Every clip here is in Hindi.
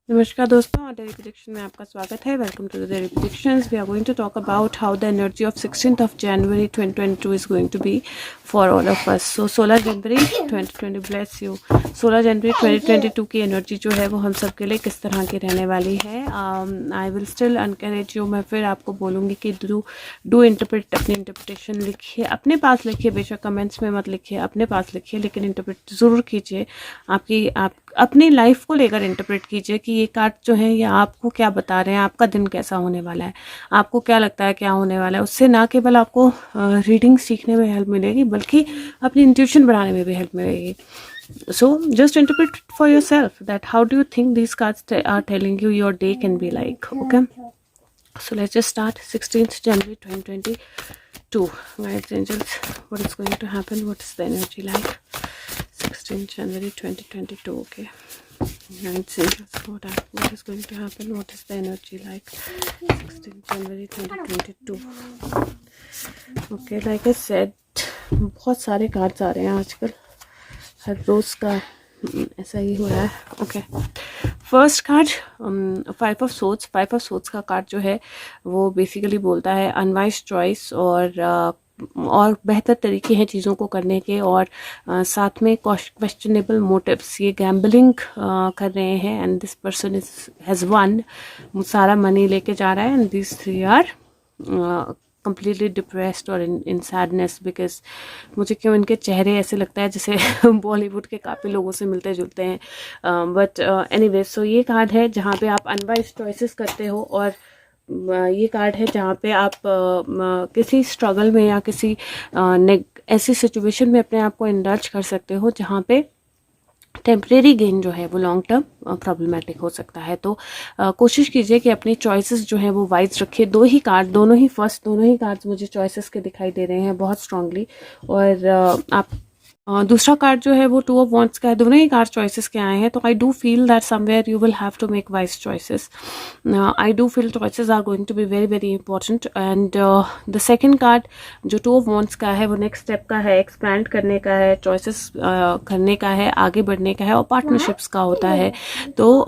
नमस्कार दोस्तों, डेली प्रेडिक्शन में आपका स्वागत है। Welcome to the daily predictions. We are going to talk about how the energy of 16th of January 2022 is going to be for all of us. So 16 January 2020 bless you. 16 जनवरी 2022 की एनर्जी जो है वो हम सब के लिए किस तरह की रहने वाली है। I will still encourage you. मैं फिर आपको बोलूँगी कि डू इंटरप्रेट, अपनी इंटरप्रिटेशन लिखिए, अपने पास लिखिए, बेशक कमेंट्स में मत लिखिए, अपने पास लिखिए, लेकिन इंटरप्रेट ज़रूर कीजिए। आप अपनी लाइफ को लेकर इंटरप्रेट कीजिए कि ये कार्ड जो है ये आपको क्या बता रहे हैं, आपका दिन कैसा होने वाला है, आपको क्या लगता है क्या होने वाला है। उससे ना केवल आपको रीडिंग सीखने में हेल्प मिलेगी, बल्कि अपनी इंट्यूशन बढ़ाने में भी हेल्प मिलेगी। So just interpret for yourself that how do you think these cards are telling you your day can be like. Okay, so let's just start. 16th January 2022. Guides, angels, what is going to happen? What is the energy like? 16th January 2022. Okay, guides, angels, what is going to happen? What is the energy like? 16th January 2022. Okay, like I said, बहुत सारे कार्ड्स आ रहे हैं आजकल, हर रोज़ का ऐसा ही हो रहा है। Okay, first card 5 of swords. 5 of swords का कार्ड जो है वो बेसिकली बोलता है अनवाइज चॉइस और बेहतर तरीके हैं चीज़ों को करने के, और साथ में क्वेश्चनेबल मोटिव्स। ये गैम्बलिंग कर रहे हैं and this person has won, सारा मनी लेके जा रहा है, and this 3 are completely depressed और in sadness because मुझे क्यों इनके चेहरे ऐसे लगता है जैसे बॉलीवुड के काफ़ी लोगों से मिलते जुलते हैं। बट एनीवे, सो ये कार्ड है जहाँ पे आप अनवाइज चॉइसेस करते हो, और ये कार्ड है जहाँ पे आप किसी स्ट्रगल में या किसी ऐसी सिचुएशन में अपने आप को इंडल्ज कर सकते हो जहाँ पे टेम्परेरी गेन जो है वो लॉन्ग टर्म प्रॉब्लमेटिक हो सकता है। तो कोशिश कीजिए कि अपनी चॉइसेस जो है वो वाइज रखिए। दोनों ही कार्ड्स मुझे चॉइसेस के दिखाई दे रहे हैं बहुत स्ट्रांगली। और आप दूसरा कार्ड जो है वो 2 ऑफ वॉन्ट्स का है। दोनों ही कार्ड चॉइसेस के आए हैं, तो I do feel that somewhere you will have to make wise choices. I do feel choices are going to be very very important. And the second card जो 2 ऑफ वॉन्ट्स का है वो नेक्स्ट स्टेप का है, एक्सपैंड करने का है, चॉइसेस करने का है, आगे बढ़ने का है, और पार्टनरशिप्स का होता है। तो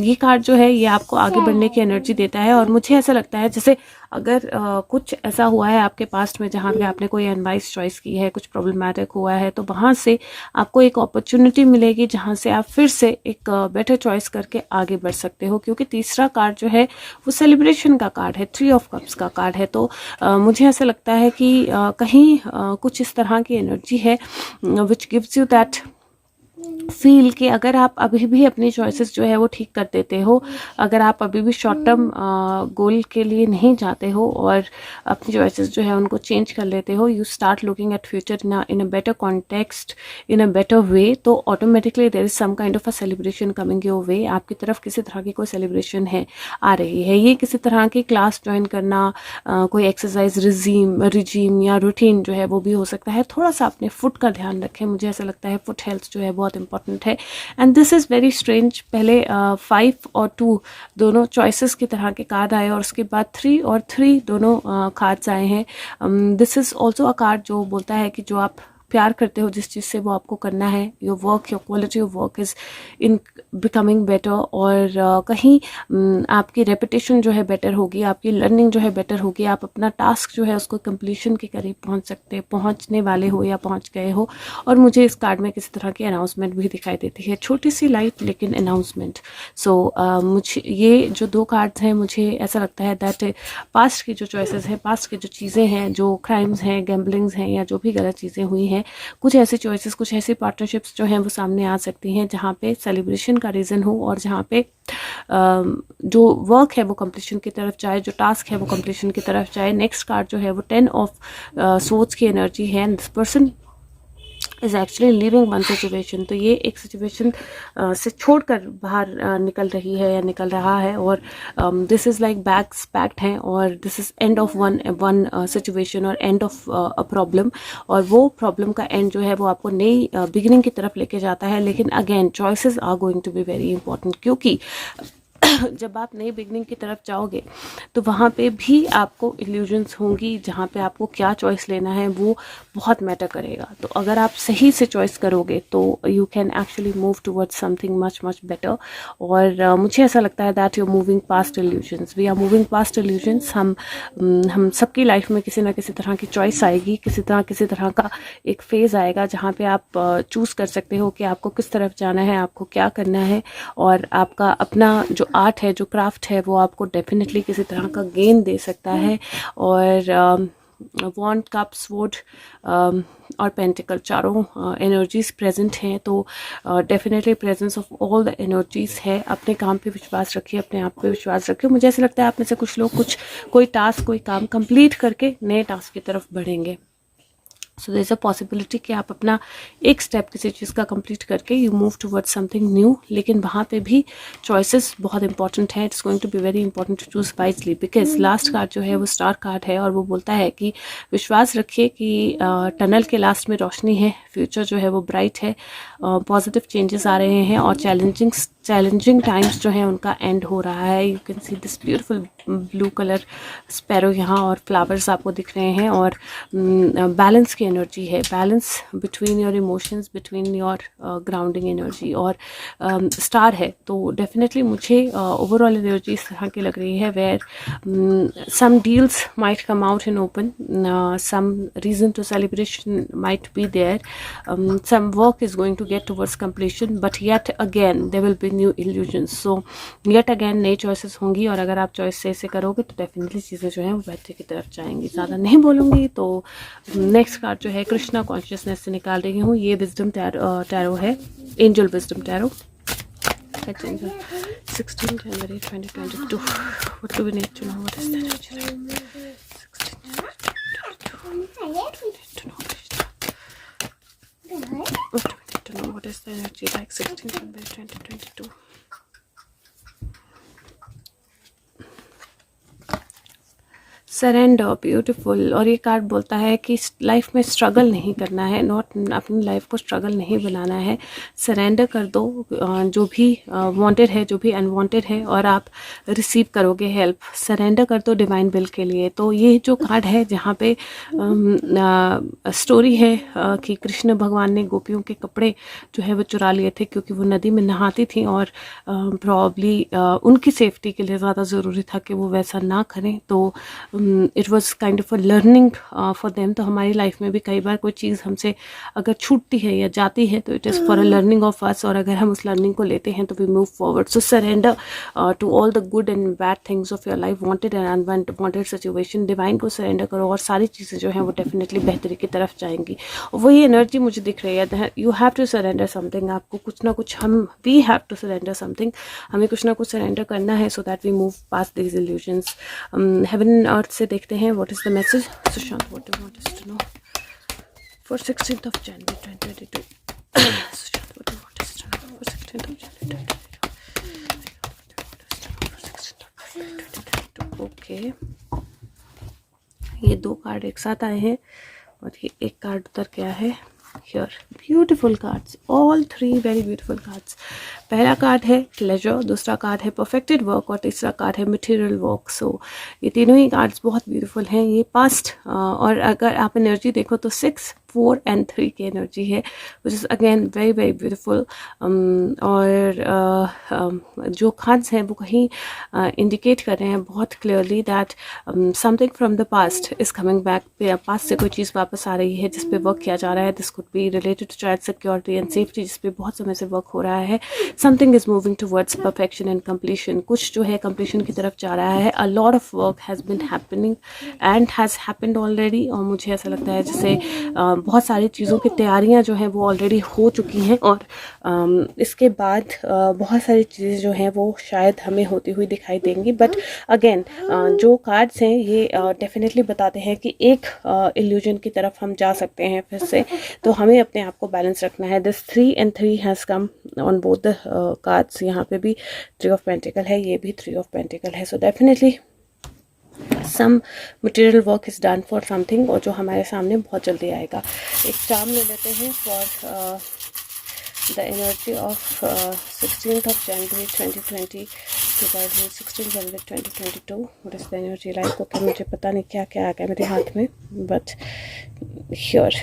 ये कार्ड जो है ये आपको आगे बढ़ने की एनर्जी देता है, और मुझे ऐसा लगता है जैसे अगर कुछ ऐसा हुआ है आपके पास्ट में जहाँ पे आपने कोई अनवाइज चॉइस की है, कुछ प्रॉब्लमैटिक हुआ है, तो वहाँ से आपको एक अपॉर्चुनिटी मिलेगी जहाँ से आप फिर से एक बेटर चॉइस करके आगे बढ़ सकते हो। क्योंकि तीसरा कार्ड जो है वो सेलिब्रेशन का कार्ड है, 3 ऑफ कप्स का कार्ड है। तो मुझे ऐसा लगता है कि कहीं कुछ इस तरह की एनर्जी है which gives you that feel कि अगर आप अभी भी अपनी चॉइसेस जो है वो ठीक कर देते हो, अगर आप अभी भी शॉर्ट टर्म गोल के लिए नहीं जाते हो और अपनी चॉइसेस जो है उनको चेंज कर लेते हो, you start looking at future in a better context, in a better way, तो automatically there is some kind of a celebration coming your way. आपकी तरफ किसी तरह की कोई सेलिब्रेशन है आ रही है। ये किसी तरह की क्लास ज्वाइन करना, कोई एक्सरसाइज रिजीम या रूटीन जो है वो भी हो सकता है। थोड़ा सा अपने फुट का ध्यान रखें, मुझे ऐसा लगता है फुट हेल्थ जो है बहुत इंपॉर्टेंट है। And this is very strange. पहले 5 और 2 दोनों चॉइसेस की तरह के कार्ड आए, और उसके बाद 3 और 3 दोनों कार्ड्स आए हैं। This is also a card जो बोलता है कि जो आप प्यार करते हो जिस चीज़ से वो आपको करना है, your work, your quality of work is in becoming better, और कहीं आपकी रेपुटेशन जो है बेटर होगी, आपकी लर्निंग जो है बेटर होगी, आप अपना टास्क जो है उसको कंप्लीशन के करीब पहुंचने वाले हो या पहुंच गए हो। और मुझे इस कार्ड में किसी तरह की अनाउंसमेंट भी दिखाई देती है, छोटी सी लाइट लेकिन अनाउंसमेंट। सो मुझे ये जो 2 कार्ड्स हैं, मुझे ऐसा लगता है दैट पास्ट की जो चॉइसेस हैं, पास्ट की जो चीज़ें हैं, जो क्राइम्स हैं, गैम्बलिंग्स हैं, या जो भी गलत चीज़ें हुई हैं, कुछ ऐसी चॉइसेस, कुछ ऐसी पार्टनरशिप्स जो हैं वो सामने आ सकती हैं जहाँ पे सेलिब्रेशन का रीज़न हो, और जहाँ पे जो वर्क है वो कंप्लीशन की तरफ जाए, जो टास्क है वो कंप्लीशन की तरफ जाए। नेक्स्ट कार्ड जो है वो 10 ऑफ सोर्ड्स की एनर्जी है, and this person is actually living one situation. तो ये एक सिचुएशन से छोड़कर बाहर निकल रही है या निकल रहा है, और this is like bags packed हैं, और this is end of one situation और एंड ऑफ अ प्रॉब्लम। और वो प्रॉब्लम का एंड जो है वो आपको नई बिगिनिंग की तरफ लेके जाता है। लेकिन again choices are going to be very important, क्योंकि जब आप नई बिगनिंग की तरफ जाओगे तो वहाँ पे भी आपको इल्यूजन्स होंगी, जहाँ पे आपको क्या चॉइस लेना है वो बहुत मैटर करेगा। तो अगर आप सही से चॉइस करोगे तो you can actually move towards something much much better. और मुझे ऐसा लगता है that you moving past illusions, we are moving past illusions. हम सबकी लाइफ में किसी ना किसी तरह की चॉइस आएगी, किसी तरह का एक फेज़ आएगा जहाँ पे आप चूज़ कर सकते हो कि आपको किस तरफ जाना है, आपको क्या करना है। और आपका अपना जो आर्ट है, जो क्राफ्ट है, वो आपको डेफिनेटली किसी तरह का गेन दे सकता है। और वॉन्ड, कप, स्वॉर्ड और पेंटिकल चारों एनर्जीज प्रेजेंट हैं। तो definitely presence of all the energies है। अपने काम पे विश्वास रखिए, अपने आप पे विश्वास रखिए। मुझे ऐसा लगता है आप में से कुछ लोग कोई टास्क, कोई काम कंप्लीट करके नए टास्क की तरफ बढ़ेंगे। So there is a possibility कि आप अपना एक स्टेप किसी चीज़ का कंप्लीट करके you move towards something new. लेकिन वहाँ पे भी चॉइसेस बहुत इंपॉर्टेंट है। It's going to be very important to choose wisely, because last card जो है वो स्टार कार्ड है और वो बोलता है कि विश्वास रखिए कि टनल के लास्ट में रोशनी है, फ्यूचर जो है वो ब्राइट है, पॉजिटिव चेंजेस आ रहे हैं और चैलेंजिंग टाइम्स जो है उनका एंड हो रहा है। You can see this beautiful blue colour sparrow यहाँ और फ्लावर्स आपको दिख रहे हैं। और बैलेंस की एनर्जी है, balance between your emotions, between your grounding energy और स्टार है। तो डेफिनेटली मुझे ओवरऑल एनर्जी इस तरह की लग रही है where some deals might come out in open, some reason to celebration might be there, some work is going to get towards completion, but yet again there will be new illusions. So yet again नई choices होंगी और अगर आप choice से करोगे तो definitely चीज़ें जो हैं वो बेहतर की तरफ जाएंगी। ज़्यादा नहीं बोलूँगी। तो नेक्स्ट कार्ड जो है कृष्णा कॉन्शियसनेस से निकाल रही हूँ। ये विजडम टैरो है, angel wisdom tarot. 16 January 2022. What do we need to know? What is the energy? 16 January 2022. What do we need to know? What do we need to know? What is the energy like 16 January 2022? Surrender, beautiful. और ये कार्ड बोलता है कि लाइफ में स्ट्रगल नहीं करना है, नॉट अपनी लाइफ को स्ट्रगल नहीं बनाना है। सरेंडर कर दो जो भी वांटेड है, जो भी अनवांटेड है, और आप रिसीव करोगे हेल्प। सरेंडर कर दो डिवाइन विल के लिए। तो ये जो कार्ड है जहाँ पे स्टोरी है कि कृष्ण भगवान ने गोपियों के कपड़े जो है वो चुरा लिए थे क्योंकि वो नदी में नहाती थी और प्रॉब्ली उनकी सेफ्टी के लिए ज़्यादा ज़रूरी था कि वो वैसा ना करें। तो it was kind of a learning for them. तो हमारी लाइफ में भी कई बार कोई चीज़ हमसे अगर छूटती है या जाती है तो it is for a learning of us, और अगर हम उस लर्निंग को लेते हैं तो we move forward. So surrender to all the good and bad things of your life, wanted and unwanted situation. Divine को सरेंडर करो और सारी चीज़ें जो हैं वो डेफिनेटली बेहतरी की तरफ जाएंगी। और वही एनर्जी मुझे दिख रही है, you have to surrender something. आपको कुछ ना कुछ, we have to surrender something, हमें कुछ ना कुछ सरेंडर करना है so that we move past these illusions. Heaven earth से देखते हैं what is the message. Sushant, what do you want us to know for 16th of January 2022? Sushant, what do you want us to know for 16th of January 2022? Okay, ये दो कार्ड एक साथ आए हैं और ये एक कार्ड उतर गया है। Here, beautiful cards, all three very beautiful cards. पहला कार्ड है प्लेजर, दूसरा कार्ड है परफेक्टेड वर्क और तीसरा कार्ड है मटेरियल वर्क। सो ये तीनों ही कार्ड्स बहुत ब्यूटीफुल हैं। ये पास्ट और अगर आप एनर्जी देखो तो 6, 4 and 3 की एनर्जी है, which is again very very beautiful. और जो कार्ड्स हैं वो कहीं इंडिकेट कर रहे हैं बहुत clearly that something from the past is coming back. Past से कोई चीज़ वापस आ रही है जिस पे वर्क किया जा रहा है। This could be related to child security and safety, जिस पे बहुत समय से वर्क हो रहा है। Something is moving towards perfection and completion, कुछ जो है कंप्लीशन की तरफ जा रहा है। A lot of work has been happening and has happened already. और मुझे ऐसा लगता है जैसे बहुत सारी चीज़ों की तैयारियां जो हैं वो ऑलरेडी हो चुकी हैं और इसके बाद बहुत सारी चीज़ें जो हैं वो शायद हमें होती हुई दिखाई देंगी। बट अगेन जो कार्ड्स हैं ये डेफिनेटली बताते हैं कि एक इल्यूजन की तरफ हम जा सकते हैं फिर से। तो हमें अपने आप को बैलेंस रखना है। This 3 and 3 has come on both the cards. यहाँ पे भी 3 of Pentacle है, ये भी 3 of Pentacle है। So definitely some material work is done for something और जो हमारे सामने बहुत जल्दी आएगा। एक चार्म ले लेते हैं for the energy of 16th of January 2022। 16 January 2022, what is the energy like? Okay, मुझे पता नहीं क्या क्या आ गया मेरे हाथ में, बट श्योर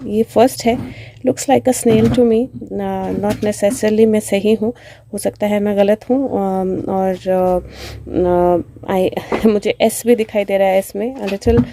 ये फर्स्ट है। Looks like a snail to me, not necessarily मैं सही हूँ, हो सकता है मैं गलत हूँ। और मुझे एस भी दिखाई दे रहा है इसमें, अ लिटिल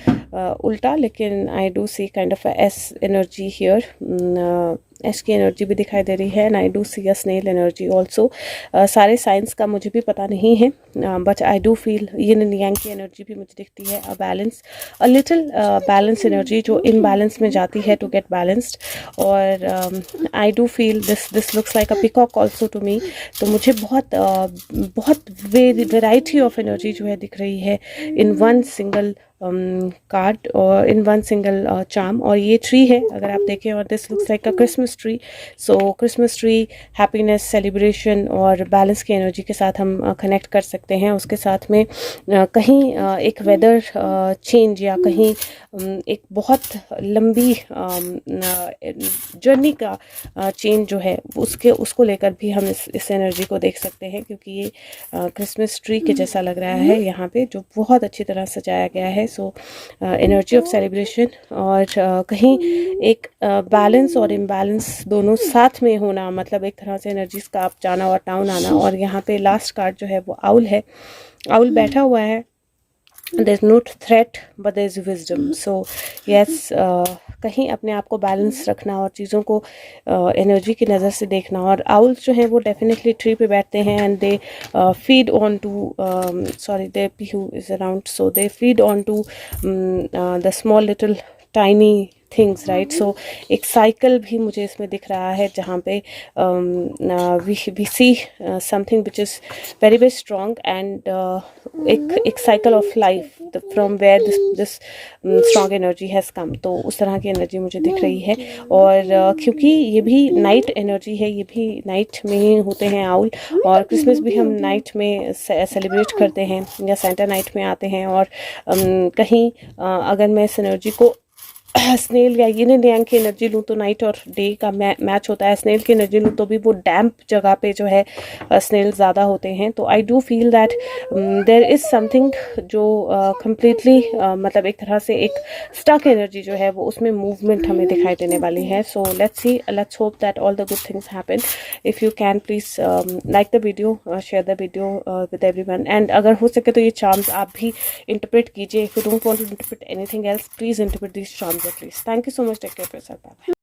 उल्टा, लेकिन I do see kind of a S energy here. S की एनर्जी भी दिखाई दे रही है, and I do see a snail energy also. सारे साइंस का मुझे भी पता नहीं है, but I do feel yin and yang की एनर्जी भी मुझे दिखती है। A balance, a little balance energy जो इनबैलेंस में जाती है टू गेट बैलेंस्ड। और I do feel this looks like a peacock also to me. तो मुझे बहुत वेराइटी ऑफ एनर्जी जो है दिख रही है इन वन सिंगल कार्ड और इन वन सिंगल चार्म। और ये ट्री है अगर आप देखें, और this looks like a Christmas tree. So Christmas tree, happiness, celebration और बैलेंस की एनर्जी के साथ हम कनेक्ट कर सकते हैं। उसके साथ में कहीं एक वेदर चेंज या कहीं एक बहुत लंबी जर्नी का चेंज जो है उसको लेकर भी हम इस एनर्जी को देख सकते हैं, क्योंकि ये क्रिसमस ट्री के जैसा लग रहा है यहाँ पे, जो बहुत अच्छी तरह सजाया गया है। सो एनर्जी ऑफ सेलिब्रेशन और कहीं एक बैलेंस और इम्बैलेंस दोनों साथ में होना, मतलब एक तरह से एनर्जीज का अप जाना और डाउन आना। और यहाँ पे लास्ट कार्ड जो है वो आउल है। आउल बैठा हुआ है, there's no threat but there's wisdom. So yes, कहीं अपने आप को बैलेंस रखना और चीज़ों को एनर्जी की नज़र से देखना। और आउल्स जो हैं वो डेफिनेटली ट्री पे बैठते हैं, and they feed on to they Peehu is around, so they feed on to the small little tiny things, right? So एक साइकिल भी मुझे इसमें दिख रहा है, जहाँ पे we see something which is very very strong, and एक cycle of life from where this strong energy has come. तो उस तरह की एनर्जी मुझे दिख रही है। और क्योंकि ये भी नाइट एनर्जी है, ये भी नाइट में ही होते हैं आउल, और क्रिसमस भी हम नाइट में सेलिब्रेट करते हैं, या सेंटा नाइट में आते हैं। और कहीं अगर मैं इस एनर्जी को स्नेल या यिन एंड यांग की एनर्जी लूँ तो नाइट और डे का मैच होता है। स्नेल की एनर्जी लूँ तो भी वो डैम्प जगह पे जो है स्नेल ज़्यादा होते हैं। तो I do feel that there is something जो कम्प्लीटली मतलब एक तरह से एक स्टक एनर्जी जो है वो उसमें मूवमेंट हमें दिखाई देने वाली है। So let's see, let's hope that all the good things happen. If you can please like the video, share the video with everyone, and अगर हो सके तो ये चार्म्स आप भी इंटरप्रेट कीजिए। If you don't want to interpret anything else, please interpret this charms at least. Thank you so much. Take care of yourself. Bye.